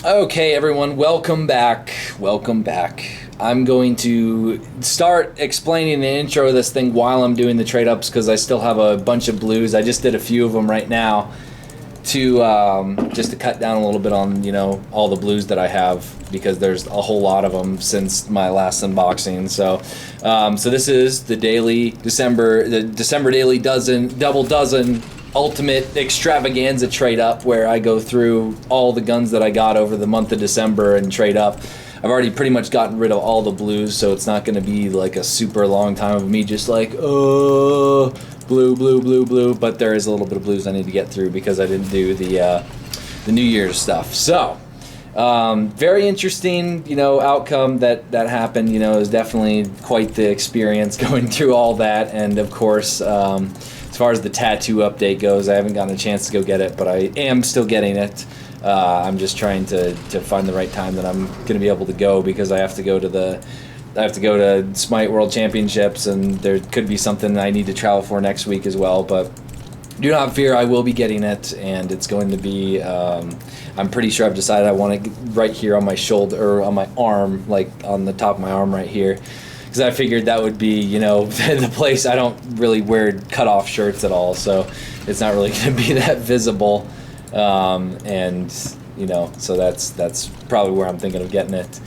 Okay, everyone, welcome back. Welcome back. I'm going to start explaining the intro of this thing while I'm doing the trade ups because I still have a bunch of blues. I just did a few of them right now to just to cut down a little bit on all the blues that I have because there's a whole lot of them since my last unboxing. So this is the December daily double dozen ultimate extravaganza trade up where I go through all the guns that I got over the month of December and trade up. I've already pretty much gotten rid of all the blues, so it's not going to be like a super long time of me just like, oh, blue, but there is a little bit of blues I need to get through because I didn't do the New Year's stuff. So very interesting, outcome that happened. It was definitely quite the experience going through all that, and of course, as far as the tattoo update goes, I haven't gotten a chance to go get it, but I am still getting it. I'm just trying to find the right time that I'm going to be able to go because I have to go to Smite World Championships, and there could be something I need to travel for next week as well. But do not fear, I will be getting it, and it's going to be. I'm pretty sure I've decided I want to right here on my shoulder or on my arm, like on the top of my arm right here. Because I figured that would be, the place. I don't really wear cut-off shirts at all, so it's not really going to be that visible. So that's probably where I'm thinking of getting it.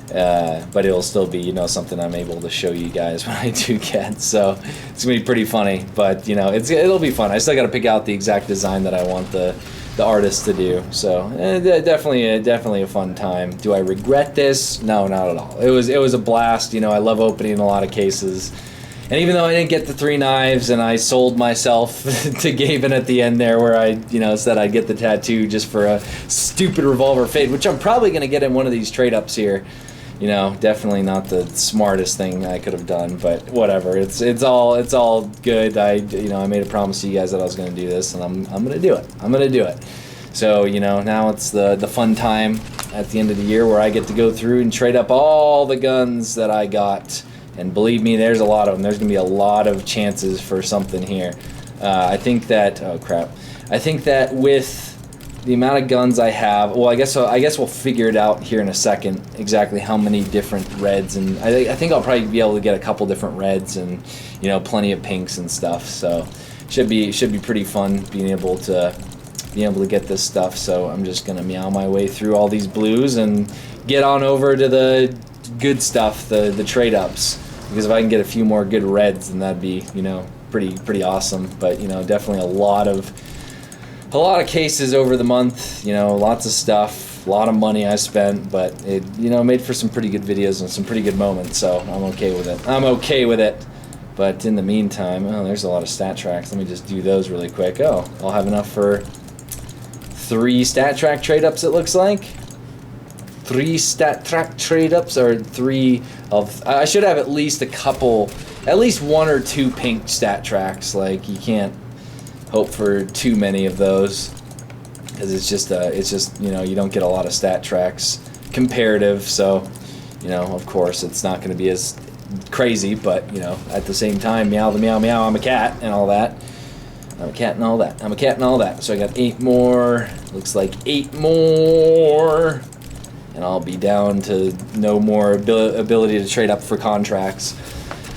But it'll still be, something I'm able to show you guys when I do get. So it's going to be pretty funny, but, it'll be fun. I still got to pick out the exact design that I want the artist to do. So definitely a fun time. Do I regret this? No, not at all. It was a blast. I love opening a lot of cases. And even though I didn't get the 3 knives and I sold myself to Gaben at the end there where I, said I'd get the tattoo just for a stupid revolver fade, which I'm probably going to get in one of these trade ups here. Definitely not the smartest thing I could have done, but whatever. It's all good. I made a promise to you guys that I was going to do this, and I'm going to do it. I'm going to do it. So, now it's the fun time at the end of the year where I get to go through and trade up all the guns that I got. And believe me, there's a lot of them. There's going to be a lot of chances for something here. I think that with the amount of guns I have, well, I guess we'll figure it out here in a second exactly how many different reds, and I think I'll probably be able to get a couple different reds and plenty of pinks and stuff. So should be pretty fun being able to get this stuff. So I'm just gonna meow my way through all these blues and get on over to the good stuff, the trade ups, because if I can get a few more good reds, then that'd be pretty awesome. But definitely a lot of cases over the month, lots of stuff, a lot of money I spent, but it, made for some pretty good videos and some pretty good moments, so I'm okay with it. But in the meantime, there's a lot of stat tracks. Let me just do those really quick. Oh, I'll have enough for 3 stat track trade-ups, it looks like. 3 stat track trade-ups, or 3 of... I should have at least 1 or 2 pink stat tracks. Like, you can't hope for too many of those because it's just you don't get a lot of stat tracks comparative, so of course it's not going to be as crazy, but at the same time, meow the meow meow, I'm a cat and all that. So I got 8 more, looks like 8 more, and I'll be down to no more ability to trade up for contracts.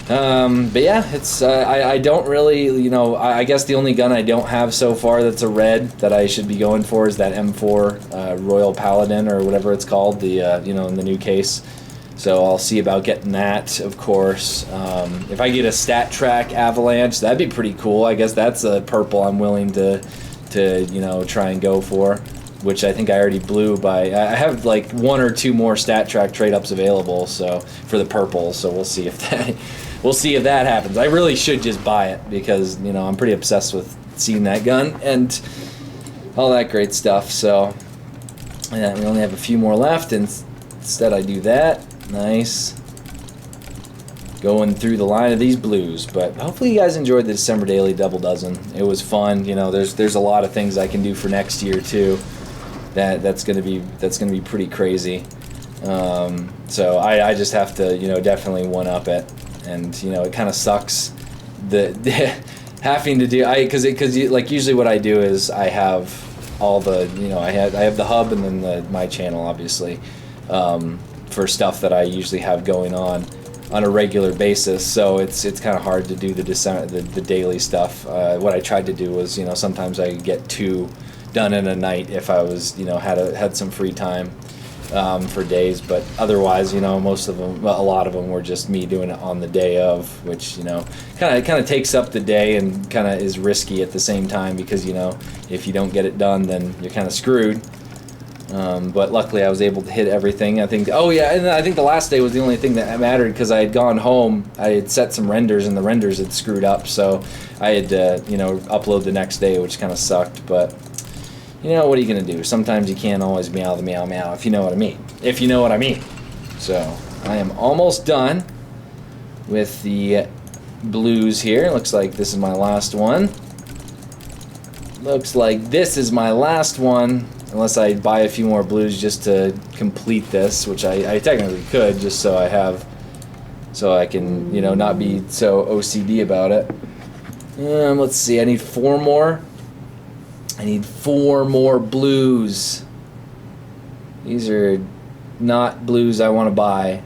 But yeah, it's I don't really, I guess the only gun I don't have so far that's a red that I should be going for is that M4 Royal Paladin or whatever it's called, the in the new case. So I'll see about getting that, of course. If I get a stat track Avalanche, that'd be pretty cool. I guess that's a purple I'm willing to try and go for, which I think I already blew by. I have like 1 or 2 more stat track trade ups available, so for the purple. So we'll see if that happens. I really should just buy it because I'm pretty obsessed with seeing that gun and all that great stuff. So yeah, we only have a few more left, and instead I do that. Nice. Going through the line of these blues, but hopefully you guys enjoyed the December daily double dozen. It was fun. There's a lot of things I can do for next year too. That's gonna be pretty crazy. So I just have to definitely one up it, and it kind of sucks the having to do because like usually what I do is I have all the, I have the hub and then my channel, obviously, for stuff that I usually have going on a regular basis. So it's kind of hard to do the daily stuff. What I tried to do was, sometimes I get 2 done in a night if I was, had some free time for days, but otherwise, most of them, a lot of them were just me doing it on the day of, which, kind of takes up the day and kind of is risky at the same time, because, if you don't get it done, then you're kind of screwed. But luckily I was able to hit everything. I think, oh yeah, and I think the last day was the only thing that mattered, because I had gone home, I had set some renders and the renders had screwed up, so I had to, upload the next day, which kind of sucked. But what are you gonna do? Sometimes you can't always meow the meow meow, if you know what I mean. If you know what I mean. So I am almost done with the blues here. Looks like this is my last one. Looks like this is my last one, unless I buy a few more blues just to complete this, which I technically could, just so I can, not be so OCD about it. Let's see, I need 4 more. I need 4 more blues. These are not blues I want to buy.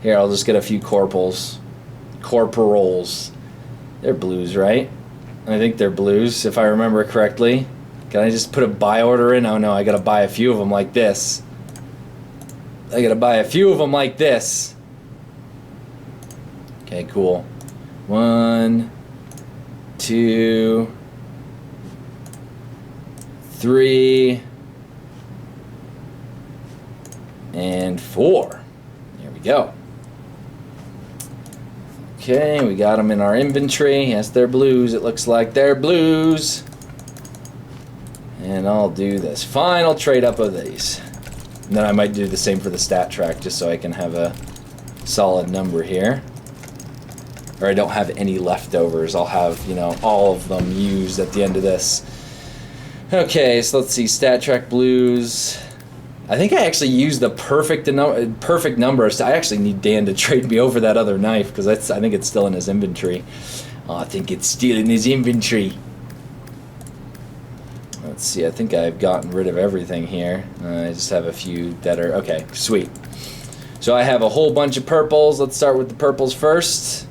Here, I'll just get a few corporals. They're blues, right? I think they're blues, if I remember correctly. Can I just put a buy order in? Oh no, I gotta buy a few of them like this. Okay, cool. 1, 2, 3, and 4. There we go. Okay, we got them in our inventory. Yes, they're blues. It looks like they're blues. And I'll do this final trade up of these. And then I might do the same for the stat track, just so I can have a solid number here. Or I don't have any leftovers. I'll have, all of them used at the end of this. Okay, so let's see, stat track blues. I think I actually used the perfect number. I actually need Dan to trade me over that other knife, because I think it's still in his inventory. Oh, I think it's still in his inventory. Let's see, I think I've gotten rid of everything here. I just have a few that are, okay, sweet. So I have a whole bunch of purples. Let's start with the purples first.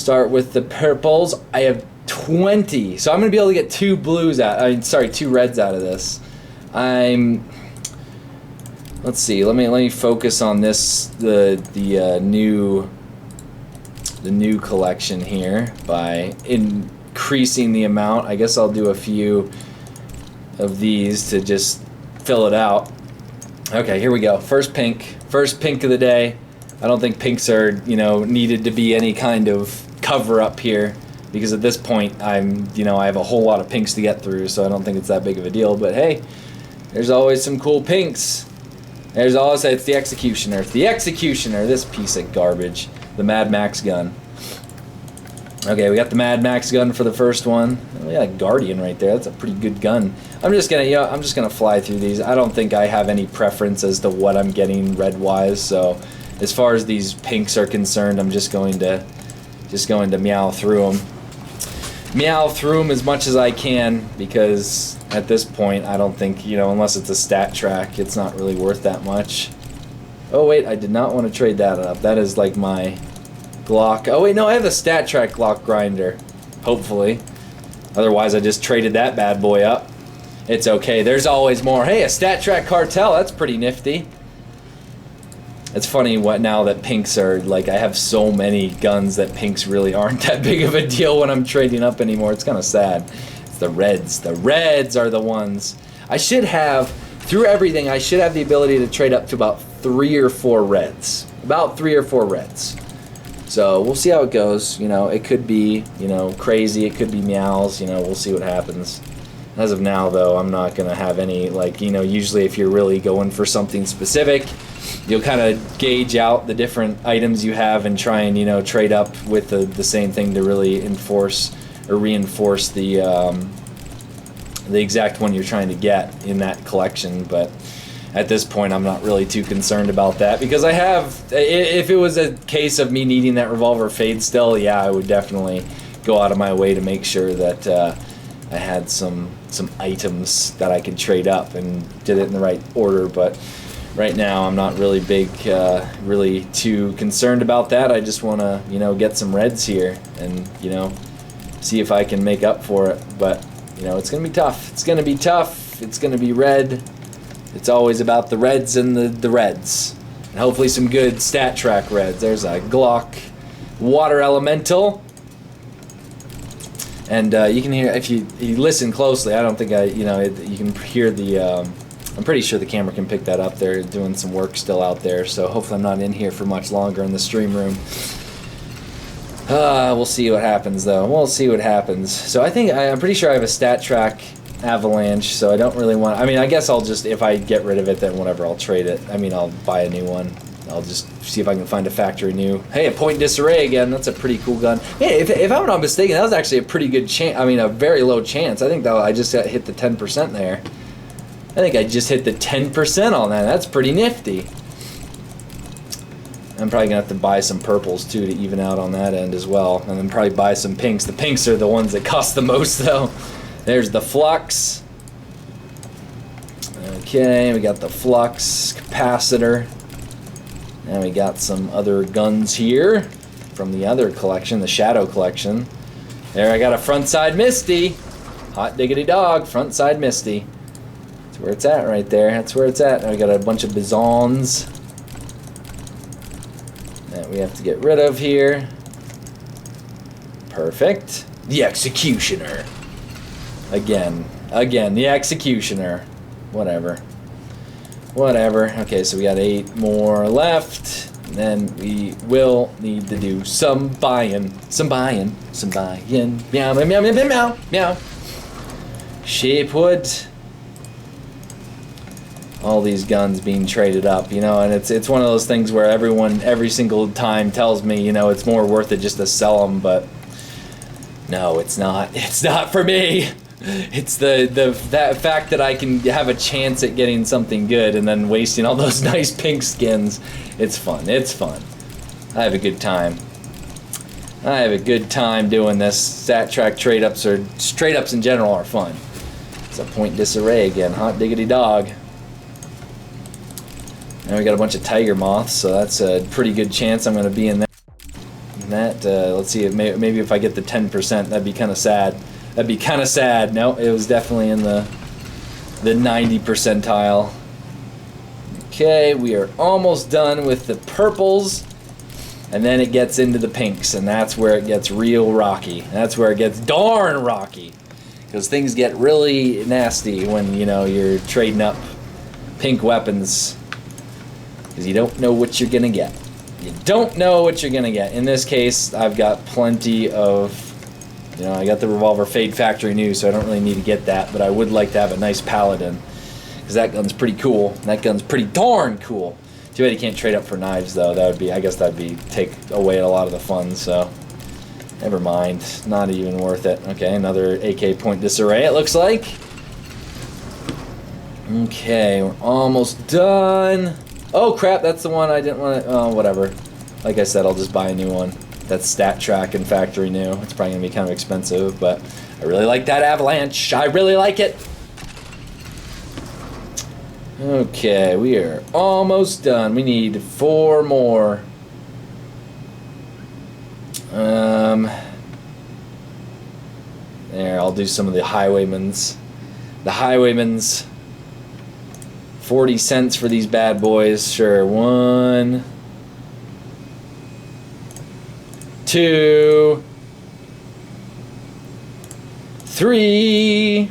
I have 20. So I'm going to be able to get 2 blues out, 2 reds out of this. Let's see, let me focus on this, the new collection here by increasing the amount. I guess I'll do a few of these to just fill it out. Okay, here we go. First pink of the day. I don't think pinks are, needed to be any kind of cover up here, because at this point I have a whole lot of pinks to get through, so I don't think it's that big of a deal. But hey, there's always some cool pinks. There's always, it's the Executioner. This piece of garbage. The Mad Max gun. Okay, we got the Mad Max gun for the first one. We got a Guardian right there. That's a pretty good gun. I'm just gonna fly through these. I don't think I have any preference as to what I'm getting red-wise. So, as far as these pinks are concerned, I'm just going to meow through them. Meow through them as much as I can, because at this point I don't think, unless it's a stat track, it's not really worth that much. Oh wait, I did not want to trade that up. That is like my Glock. Oh wait, no, I have the stat track Glock grinder, hopefully. Otherwise I just traded that bad boy up. It's okay, there's always more. Hey, a stat track cartel, that's pretty nifty. It's funny now that pinks are, like, I have so many guns that pinks really aren't that big of a deal when I'm trading up anymore. It's kind of sad. It's the reds. The reds are the ones. I should have, through everything, I should have the ability to trade up to about 3 or 4 reds. About 3 or 4 reds. So we'll see how it goes. It could be, crazy. It could be meows. We'll see what happens. As of now, though, I'm not going to have any, like, usually if you're really going for something specific, you'll kind of gauge out the different items you have and try and, trade up with the same thing to really enforce or reinforce the exact one you're trying to get in that collection. But at this point, I'm not really too concerned about that, because I have, if it was a case of me needing that revolver fade still, yeah, I would definitely go out of my way to make sure that I had some some items that I could trade up and did it in the right order, but right now I'm not really really too concerned about that. I just want to, get some reds here and, see if I can make up for it. But, it's going to be tough. It's going to be tough. It's going to be red. It's always about the reds and the reds. And hopefully some good stat track reds. There's a Glock Water Elemental. And you can hear, if you listen closely, I don't think you can hear the, I'm pretty sure the camera can pick that up. They're doing some work still out there, so hopefully I'm not in here for much longer in the stream room. We'll see what happens, though. We'll see what happens. So I'm pretty sure I have a stat track Avalanche, so I don't really want, I guess I'll just, if I get rid of it, then whatever, I'll trade it. I'll buy a new one. I'll just see if I can find a factory new. Hey, a point disarray again. That's a pretty cool gun. Hey, if I'm not mistaken, that was actually a pretty good chance. A very low chance. I think that I just hit the 10% there. I think I just hit the 10% on that. That's pretty nifty. I'm probably going to have to buy some purples, too, to even out on that end as well. And then probably buy some pinks. The pinks are the ones that cost the most, though. There's the Flux. Okay, we got the Flux capacitor. And we got some other guns here from the other collection, the Shadow collection. There, I got a frontside Misty. Hot diggity dog, frontside Misty. That's where it's at right there. That's where it's at. And we got a bunch of Bizons that we have to get rid of here. Perfect. The Executioner. Again, the Executioner. Whatever. Okay, so we got 8 more left. And then we will need to do some buying. Meow, meow, meow, meow, meow, meow. Shapewood. All these guns being traded up, and it's one of those things where everyone every single time tells me, it's more worth it just to sell them, but no, it's not. It's not for me. It's that fact that I can have a chance at getting something good and then wasting all those nice pink skins. It's fun. I have a good time. Doing this. Stat track trade ups in general are fun. It's a point disarray again. Hot diggity dog. And we got a bunch of tiger moths, so that's a pretty good chance I'm going to be in that. Let's see, maybe if I get the 10%, that'd be kind of sad. No, it was definitely in the 90 percentile. Okay, we are almost done with the purples, and then it gets into the pinks, and that's where it gets real rocky. That's where it gets darn rocky, because things get really nasty when you're trading up pink weapons, because you don't know what you're gonna get. In this case, I've got plenty of. I got the revolver Fade Factory New, so I don't really need to get that, but I would like to have a nice Paladin, because that gun's pretty cool. That gun's pretty darn cool. Too bad you can't trade up for knives, though. I guess that'd be take away a lot of the fun, so never mind. Not even worth it. Okay, another AK point disarray, it looks like. Okay, we're almost done. Oh, crap, that's the one I didn't want to... Oh, whatever. Like I said, I'll just buy a new one. That's Stat Track and Factory New. It's probably going to be kind of expensive, but I really like that Avalanche. I really like it. Okay, we are almost done. We need 4 more. There, I'll do some of the Highwaymans. The Highwaymans. 40 cents for these bad boys. Sure, 1... 2, 3.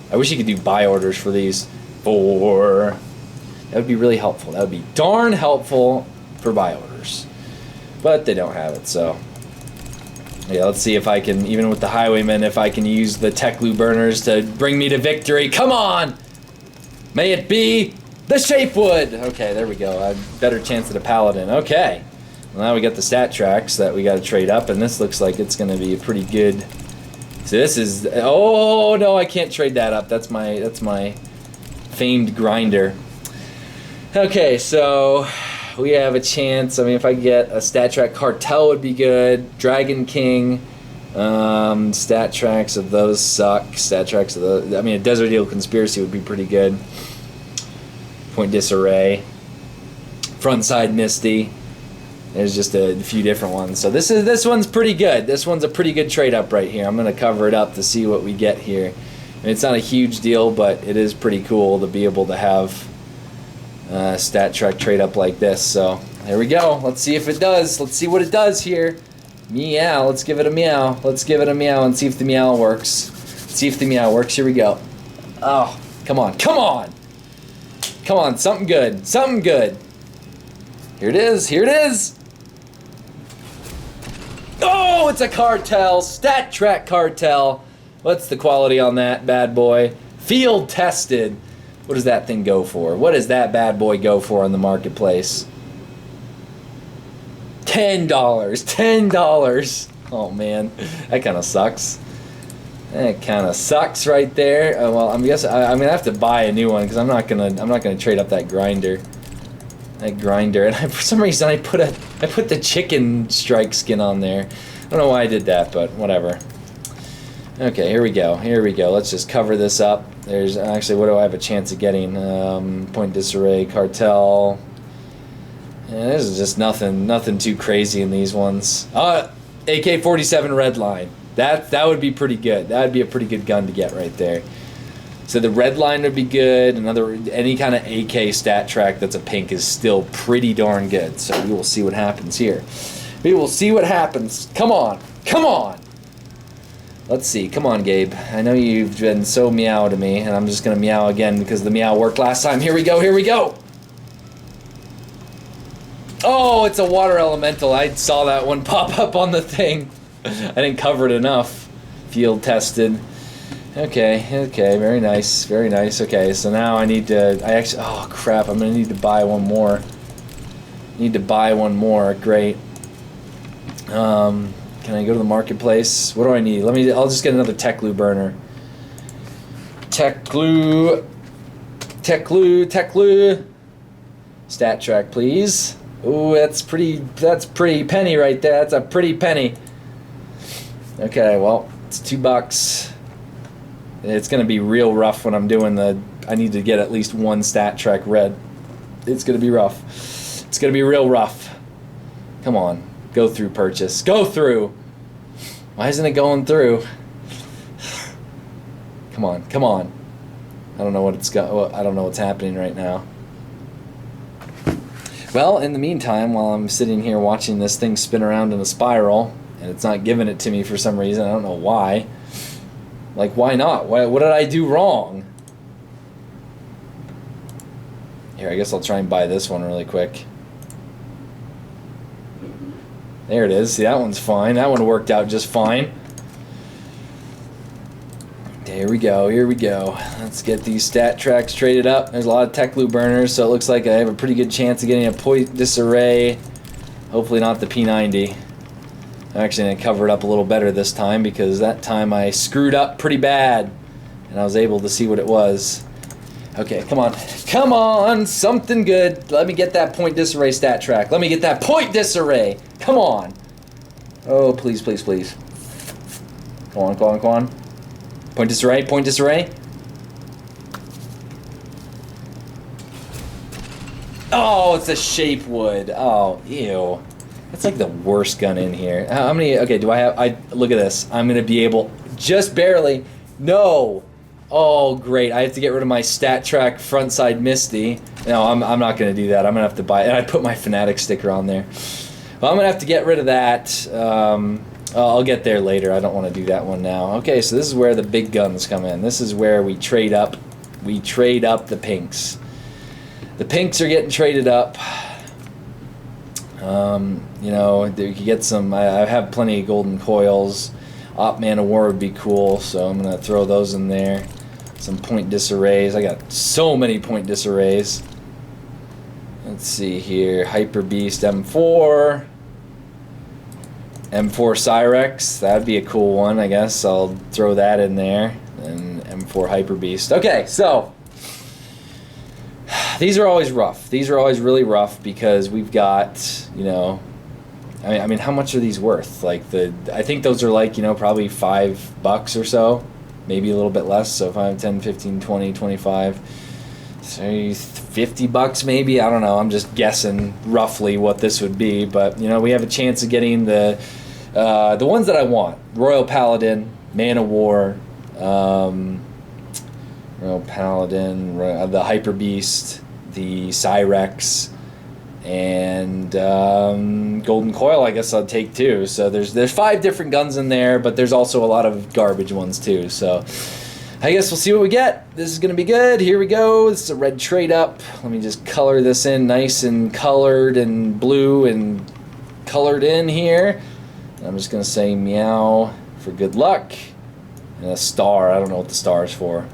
I wish you could do buy orders for these. 4. That would be really helpful. That would be darn helpful for buy orders. But they don't have it, so. Yeah, let's see if I can, even with the Highwaymen, if I can use the Tech Glue burners to bring me to victory. Come on! May it be the Shapewood! Okay, there we go. I have a better chance at a Paladin. Okay. Well, now we got the stat tracks that we got to trade up, and this looks like it's going to be a pretty good. So this is. Oh no, I can't trade that up. That's my famed grinder. Okay, so we have a chance. If I get a stat track cartel would be good. Dragon King, Stat tracks of those suck. Stat tracks of those. I mean, a Desert Eagle Conspiracy would be pretty good. Point Disarray. Frontside Misty. There's just a few different ones. So this one's pretty good. This one's a pretty good trade up right here. I'm gonna cover it up to see what we get here. And it's not a huge deal, but it is pretty cool to be able to have stat track trade up like this. So there we go. Let's see if it does. Let's see what it does here. Meow. Let's give it a meow. Let's give it a meow and see if the meow works. Let's see if the meow works. Here we go. Oh, come on. Come on. Come on. Something good. Something good. Here it is. Here it is. Oh, it's a cartel. Stat track cartel. What's the quality on that bad boy? Field tested. What does that thing go for? What does that bad boy go for on the marketplace? $10. $10. Oh man, that kind of sucks. That kind of sucks right there. Well, I'm gonna have to buy a new one because I'm not gonna trade up that grinder. That grinder, and for some reason I put the chicken strike skin on there. I don't know why I did that, but whatever. Okay, here we go. Here we go. Let's just cover this up. There's actually, what do I have a chance of getting? Point Disarray, Cartel. Yeah, this is just nothing too crazy in these ones. AK-47 Redline. That would be pretty good. That would be a pretty good gun to get right there. So the Redline would be good. Any kind of AK stat track that's a pink is still pretty darn good. So we will see what happens here. We will see what happens. Come on. Come on. Let's see. Come on, Gabe. I know you've been so meow to me, and I'm just going to meow again because the meow worked last time. Here we go. Here we go. Oh, it's a water elemental. I saw that one pop up on the thing. I didn't cover it enough. Field tested. Okay, okay. Very nice. Very nice. Okay, so now I need to... oh, crap. I'm going to need to buy one more. Need to buy one more. Great. Can I go to the marketplace? What do I need? I'll just get another tech glue burner. Tech glue. Tech glue. Tech glue. Stat track, please. Ooh, that's pretty penny right there. That's a pretty penny. Okay, well, it's $2. It's gonna be real rough when I'm doing I need to get at least one stat track red. It's gonna be rough. It's gonna be real rough. Come on. Go through purchase. Go through! Why isn't it going through? Come on, come on. I don't know what I don't know what's happening right now. Well, in the meantime, while I'm sitting here watching this thing spin around in a spiral, and it's not giving it to me for some reason, I don't know why. Like, why not? What did I do wrong? Here, I guess I'll try and buy this one really quick. There it is. See, that one's fine. That one worked out just fine. Here we go. Here we go. Let's get these stat tracks traded up. There's a lot of tech glue burners, so it looks like I have a pretty good chance of getting a Point Disarray. Hopefully not the P90. I'm actually going to cover it up a little better this time because that time I screwed up pretty bad and I was able to see what it was. Okay, come on. Come on! Something good. Let me get that Point Disarray stat track. Let me get that Point Disarray! Come on! Oh, please, please, please. Come on, come on, come on. Point Disarray, Point Disarray. Oh, it's a shape wood. Oh, ew. That's like the worst gun in here. How many... Okay, do I have... Look at this. I'm going to be able... Just barely... No! Oh, great. I have to get rid of my stat track frontside Misty. No, I'm not going to do that. I'm going to have to buy it. And I put my Fanatic sticker on there. Well, I'm going to have to get rid of that. I'll get there later. I don't want to do that one now. Okay, so this is where the big guns come in. This is where we trade up. We trade up the pinks. The pinks are getting traded up. You know, you can get some... I have plenty of golden coils. Op Man of War would be cool, so I'm going to throw those in there. Some Point Disarrays. I got so many Point Disarrays. Let's see here. Hyper Beast M4. M4 Cyrex. That'd be a cool one, I guess. I'll throw that in there. And M4 Hyper Beast. Okay, so... These are always rough. These are always really rough because we've got, you know... I mean, how much are these worth? Like I think those are like, you know, probably $5 or so, maybe a little bit less. So 5, 10, 15, 20, 25, say $50 maybe. I don't know. I'm just guessing roughly what this would be, but you know, we have a chance of getting the ones that I want: Royal Paladin, Man of War, Royal Paladin, the Hyper Beast, the Cyrex, and Golden Coil. I guess I'll take too. So there's 5 different guns in there, but there's also a lot of garbage ones too. So I guess we'll see what we get. This is gonna be good. Here we go. This is a red trade up. Let me just color this in nice and colored and blue and colored in here. I'm just gonna say meow for good luck, and a star. I don't know what the star is for.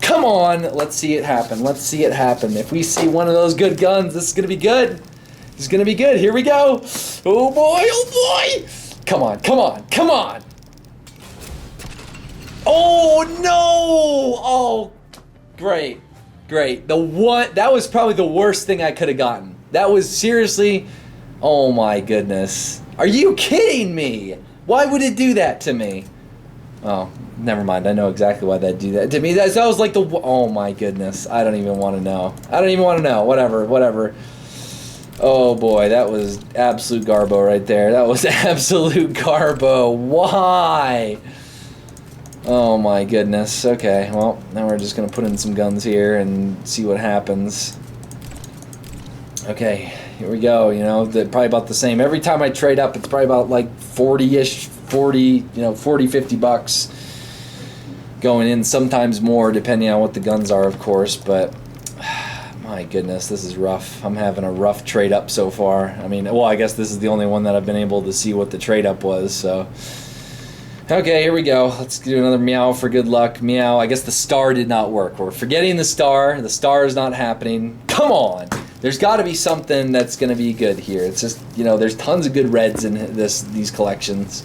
Come on, let's see it happen. Let's see it happen. If we see one of those good guns, this is gonna be good. This is gonna be good. Here we go. Oh boy, oh boy. Come on, come on, come on. Oh no! Oh, great, great. That was probably the worst thing I could have gotten. That was seriously, oh my goodness. Are you kidding me? Why would it do that to me? Oh, never mind. I know exactly why that'd do that to me. That was like oh my goodness. I don't even want to know. I don't even want to know. Whatever, whatever. Oh boy, that was absolute garbo right there. That was absolute garbo. Why? Oh my goodness. Okay, well, now we're just going to put in some guns here and see what happens. Okay, here we go. You know, probably about the same. Every time I trade up, it's probably about like 40-ish, 40, you know, 40, $50 going in, sometimes more depending on what the guns are, of course, but my goodness, this is rough. I'm having a rough trade up so far. I mean, well, I guess this is the only one that I've been able to see what the trade up was, so okay, here we go. Let's do another meow for good luck. Meow. I guess the star did not work. We're forgetting the star. The star is not happening. Come on. There's got to be something that's going to be good here. It's just, you know, there's tons of good reds in these collections.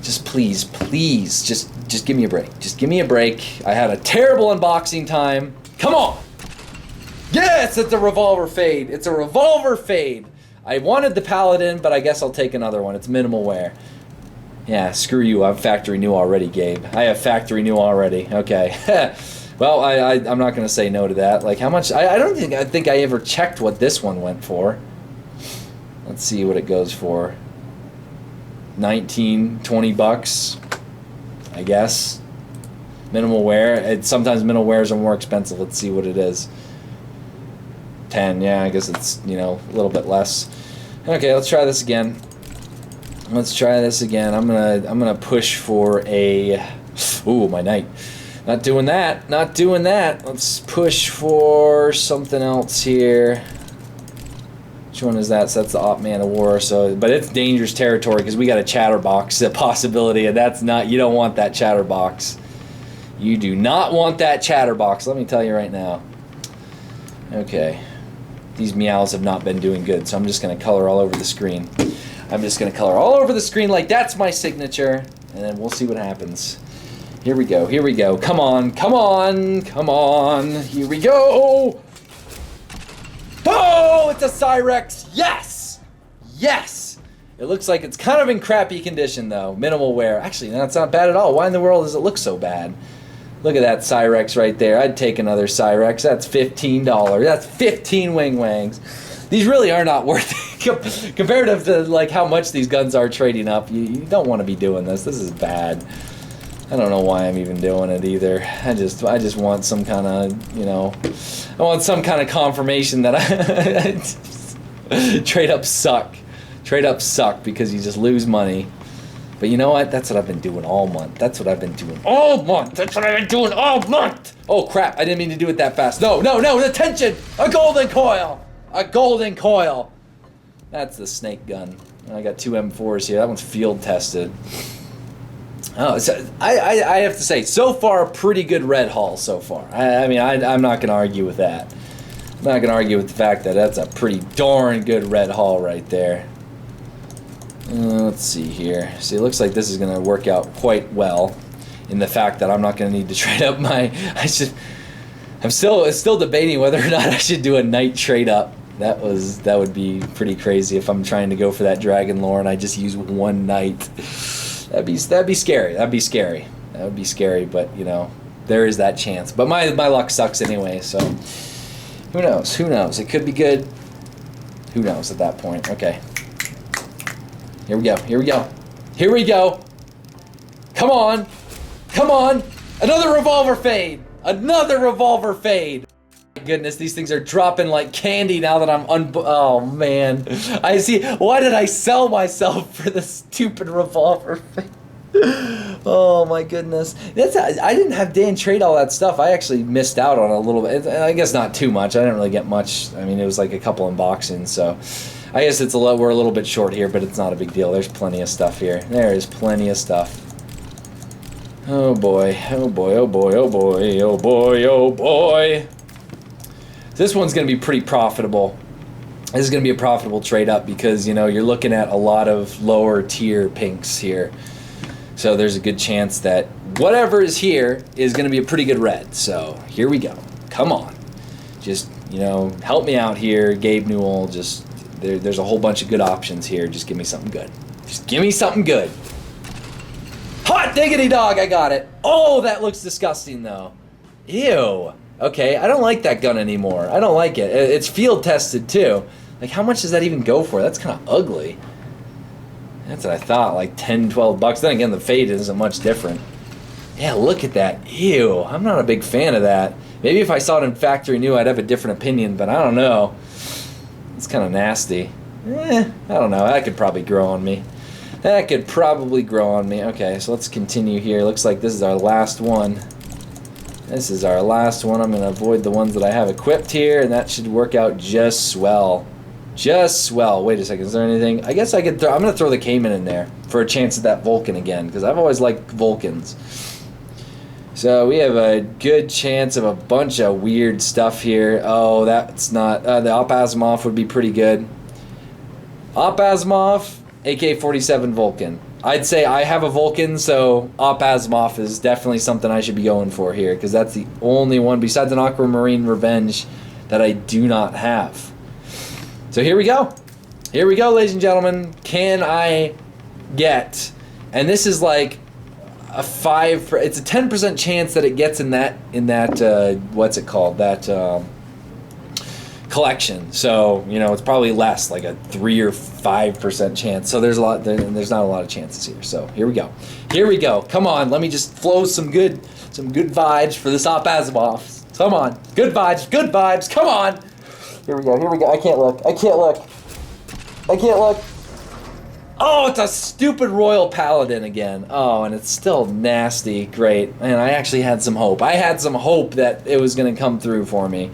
Just please, please, just give me a break. Just give me a break. I had a terrible unboxing time. Come on. Yes, it's a revolver fade. It's a revolver fade. I wanted the Paladin, but I guess I'll take another one. It's minimal wear. Yeah, screw you. I'm factory new already, Gabe. I have factory new already. Okay. Well, I'm not going to say no to that. Like, how much? I don't think I ever checked what this one went for. Let's see what it goes for. 19, 20 bucks, I guess. Minimal wear. Sometimes minimal wears are more expensive. Let's see what it is. 10. Yeah, I guess it's, you know, a little bit less. Okay, let's try this again. Let's try this again. I'm gonna push for a. Ooh, my knight. Not doing that. Not doing that. Let's push for something else here. Which one is that? So that's the Op Man of War. So, but it's dangerous territory because we got a chatterbox, a possibility, and that's not. You don't want that chatterbox. You do not want that chatterbox. Let me tell you right now. Okay, these meows have not been doing good, so I'm just gonna color all over the screen. I'm just going to color all over the screen like that's my signature, and then we'll see what happens. Here we go, here we go. Come on, come on, come on. Here we go. Oh, it's a Cyrex. Yes! Yes! It looks like it's kind of in crappy condition, though. Minimal wear. Actually, that's not bad at all. Why in the world does it look so bad? Look at that Cyrex right there. I'd take another Cyrex. That's $15. That's 15 wing wangs. These really are not worth it comparative to like how much these guns are trading up. You don't want to be doing this. This is bad. I don't know why I'm even doing it either. I just want some kind of, you know, I want some kind of confirmation that trade ups suck. Trade ups suck because you just lose money. But you know what? That's what I've been doing all month. That's what I've been doing all month. That's what I've been doing all month. Oh crap! I didn't mean to do it that fast. No, no, no! Attention! A golden coil. A golden coil. That's the snake gun. I got 2 M4s here. That one's field tested. Oh, so I have to say, so far, a pretty good red haul so far. I mean, I'm not going to argue with that. I'm not going to argue with the fact that that's a pretty darn good red haul right there. Let's see here. See, it looks like this is going to work out quite well in the fact that I'm not going to need to trade up my... I'm still debating whether or not I should do a night trade up. That would be pretty crazy if I'm trying to go for that dragon lore and I just use one knight. That'd be scary. That'd be scary. That would be scary, but you know, there is that chance. But my luck sucks anyway, so who knows? Who knows? It could be good. Who knows at that point? Okay. Here we go. Here we go. Here we go. Come on. Come on. Another revolver fade. Another revolver fade. Goodness, these things are dropping like candy now that I'm oh man. I see. Why did I sell myself for this stupid revolver thing? Oh my goodness. I didn't have Dan trade all that stuff. I actually missed out on a little bit. I guess not too much. I didn't really get much. I mean, it was like a couple unboxings, so I guess we're a little bit short here, but it's not a big deal. There's plenty of stuff here. There is plenty of stuff. Oh boy. Oh boy. Oh boy. Oh boy. Oh boy. Oh boy. This one's going to be pretty profitable. This is going to be a profitable trade up because, you know, you're looking at a lot of lower tier pinks here. So there's a good chance that whatever is here is going to be a pretty good red. So here we go. Come on. Just, you know, help me out here, Gabe Newell. Just, there's a whole bunch of good options here. Just give me something good. Just give me something good. Hot diggity dog, I got it. Oh, that looks disgusting though. Ew. Okay, I don't like that gun anymore. I don't like it. It's field tested too. Like, how much does that even go for? That's kind of ugly. That's what I thought, like 10, 12 bucks. Then again, the fade isn't much different. Yeah, look at that. Ew, I'm not a big fan of that. Maybe if I saw it in factory new, I'd have a different opinion, but I don't know. It's kind of nasty. I don't know. That could probably grow on me. That could probably grow on me. Okay, so let's continue here. Looks like this is our last one. This is our last one. I'm going to avoid the ones that I have equipped here, and that should work out just swell. Just swell. Wait a second. Is there anything? I guess I could throw... I'm going to throw the Cayman in there for a chance at that Vulcan again, because I've always liked Vulcans. So we have a good chance of a bunch of weird stuff here. Oh, that's not... the Op Asimov would be pretty good. Op Asimov, AK-47 Vulcan. I'd say I have a Vulcan, so Op Asimov is definitely something I should be going for here, because that's the only one, besides an Aquamarine Revenge, that I do not have. So here we go. Here we go, ladies and gentlemen. Can I get... And this is like a 5... It's a 10% chance that it gets in that what's it called? That... collection, so you know it's probably less, like a 3 or 5% chance. So there's not a lot of chances here. So here we go. Here we go. Come on, let me just flow some good vibes for this Op Asimov. Come on, good vibes, good vibes. Come on. Here we go. Here we go. I can't look. I can't look. I can't look. Oh, it's a stupid Royal Paladin again. Oh, and it's still nasty. Great. And I actually had some hope. I had some hope that it was going to come through for me.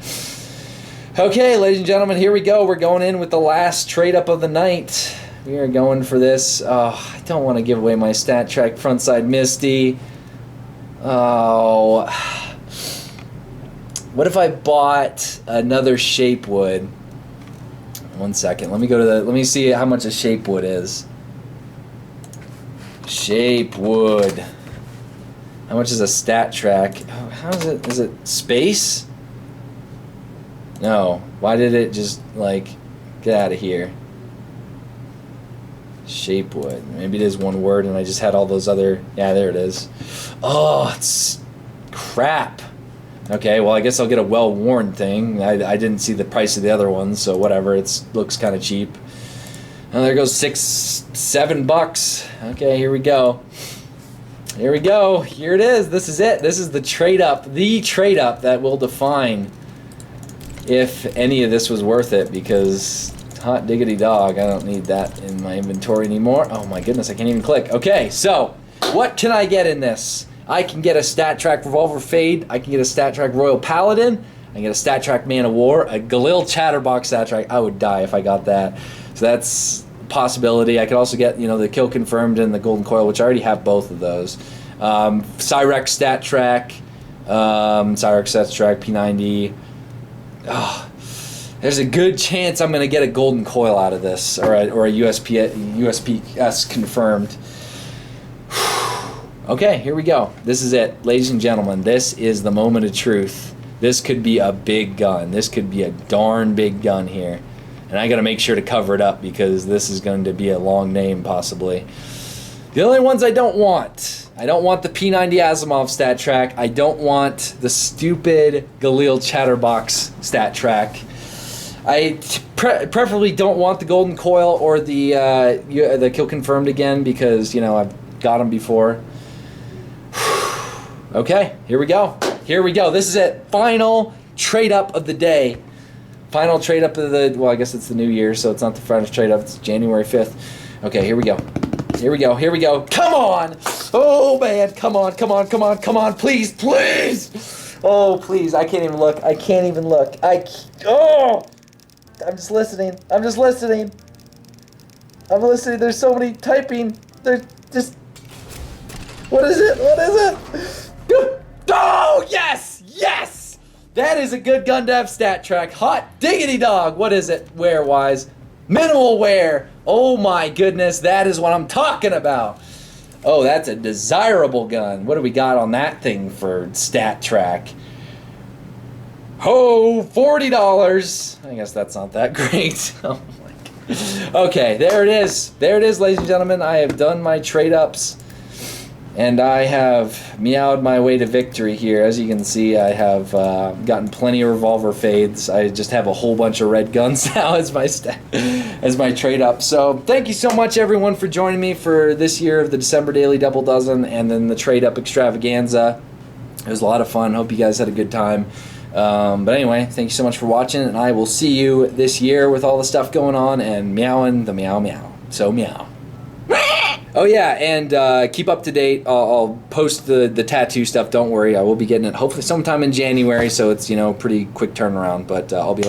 Okay, ladies and gentlemen, here we go. We're going in with the last trade up of the night. We are going for this. Oh, I don't want to give away my stat track frontside Misty. Oh. What if I bought another Shapewood? 1 second. Let me see how much a Shapewood is. Shapewood. How much is a stat track? Oh, how is it? Is it space? No. Why did it just, like, get out of here? Shapewood. Maybe it is one word and I just had all those other... Yeah, there it is. Oh, it's... crap. Okay, well, I guess I'll get a well-worn thing. I didn't see the price of the other ones, so whatever. It looks kind of cheap. And there goes $7. Okay, here we go. Here we go. Here it is. This is it. This is the trade-up. The trade-up that will define if any of this was worth it, because hot diggity dog, I don't need that in my inventory anymore. Oh my goodness, I can't even click. Okay, so what can I get in this? I can get a Stat Track Revolver Fade, I can get a Stat Track Royal Paladin, I can get a Stat Track Man of War, a Galil Chatterbox Stat Track. I would die if I got that. So that's a possibility. I could also get, you know, the Kill Confirmed and the Golden Coil, which I already have both of those. Cyrex Stat Track, P90. Oh, there's a good chance I'm going to get a Golden Coil out of this, or a USPS confirmed. Okay, here we go. This is it. Ladies and gentlemen, this is the moment of truth. This could be a big gun. This could be a darn big gun here. And I got to make sure to cover it up because this is going to be a long name possibly. The only ones I don't want the P90 Asimov stat track. I don't want the stupid Galil Chatterbox stat track. I preferably don't want the Golden Coil or the Kill Confirmed again because, I've got them before. Okay, here we go. This is it. Final trade up of the day. Final trade up of the, well, I guess it's the new year, so it's not the final trade up. It's January 5th. Okay, here we go. Come on! Oh, man, come on. Please. Oh, please, I can't even look. Oh! I'm just listening. I'm listening. There's so many typing. There's just... What is it? Oh, yes! That is a good Gundam stat track. Hot diggity dog. What is it wear-wise? Minimal wear. Oh my goodness, that is what I'm talking about. Oh, that's a desirable gun. What do we got on that thing for stat track? Oh, $40. I guess that's not that great. Oh my God. Okay, there it is, ladies and gentlemen. I have done my trade-ups. And I have meowed my way to victory here. As you can see, I have gotten plenty of revolver fades. I just have a whole bunch of red guns now as my trade up. So thank you so much, everyone, for joining me for this year of the December Daily Double Dozen and then the trade up extravaganza. It was a lot of fun. Hope you guys had a good time. But anyway, thank you so much for watching, and I will see you this year with all the stuff going on and meowing the meow meow. So meow. Oh yeah, and keep up to date. I'll post the tattoo stuff. Don't worry, I will be getting it hopefully sometime in January, so it's pretty quick turnaround. But I'll be